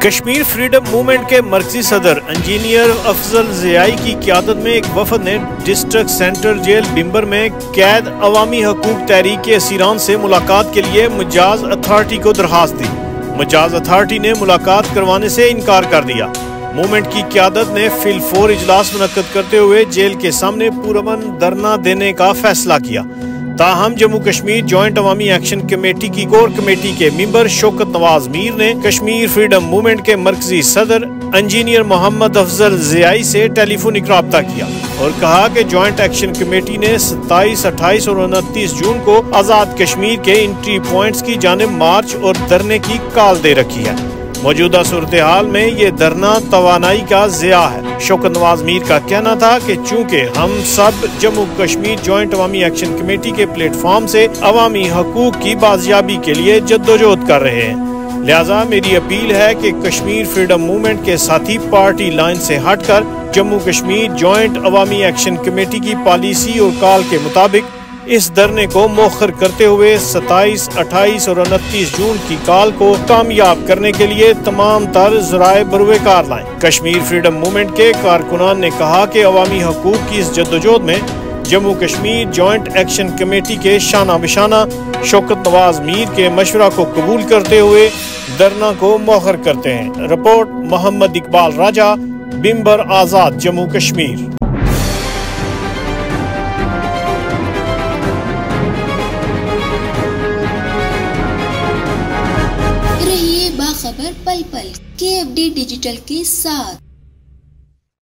Kashmir freedom movement کے مرکزی صدر انجینئر افضل ضیائی کی قیادت میں ایک وفد نے ڈسٹرکٹ سینٹرل جیل بمبر میں قید عوامی حقوق تحریک کے اسیران سے ملاقات کے لیے مجاز اتھارٹی کو درخواست دی۔ مجاز اتھارٹی نے ملاقات کروانے سے انکار کر دیا۔ موومنٹ کی قیادت نے فی الفور اجلاس منعقد کرتے ہوئے جیل کے سامنے پرامن دھرنا دینے کا فیصلہ کیا۔ تاہم جموں کشمیر جوائنٹ عوامی ایکشن کمیٹی کی کور کمیٹی کے ممبر شوکت نواز میر نے کشمیر فریڈم موومنٹ کے مرکزی صدر انجینئر محمد افضل ضیائی سے ٹیلی فونک رابطہ کیا اور کہا کہ جوائنٹ ایکشن کمیٹی نے 27، 28 اور 29 جون کو آزاد کشمیر کے انٹری پوائنٹس کی جانب مارچ اور دھرنے کی کال دے رکھی ہے۔ موجودہ صورتحال میں یہ دھرنا توانائی کا ضیاع ہے۔ شوکت نواز میر کا کہنا تھا کہ چونکہ ہم سب جموں کشمیر جوائنٹ عوامی ایکشن کمیٹی کے پلیٹ فارم سے عوامی حقوق کی بازیابی کے لیے جدوجہد کر رہے ہیں، لہٰذا میری اپیل ہے کہ کشمیر فریڈم موومنٹ کے ساتھی پارٹی لائن سے ہٹ کر جموں کشمیر جوائنٹ عوامی ایکشن کمیٹی کی پالیسی اور کال کے مطابق اس دھرنے کو مؤخر کرتے ہوئے 27، 28 اور 29 جون کی کال کو کامیاب کرنے کے لیے تمام تر ذرائع بروئے کار لائیں۔ کشمیر فریڈم موومنٹ کے کارکنان نے کہا کہ عوامی حقوق کی اس جدوجہد میں Jammu Kashmir joint action committee کے شانہ بشانہ شوکت نواز میر کے مشورہ کو قبول کرتے ہوئے دھرنا کو مؤخر کرتے ہیں۔ رپورٹ محمد اقبال راجہ، بمبر آزاد جموں کشمیر۔ باخبر پل پل KFD ڈیجیٹل کے ساتھ۔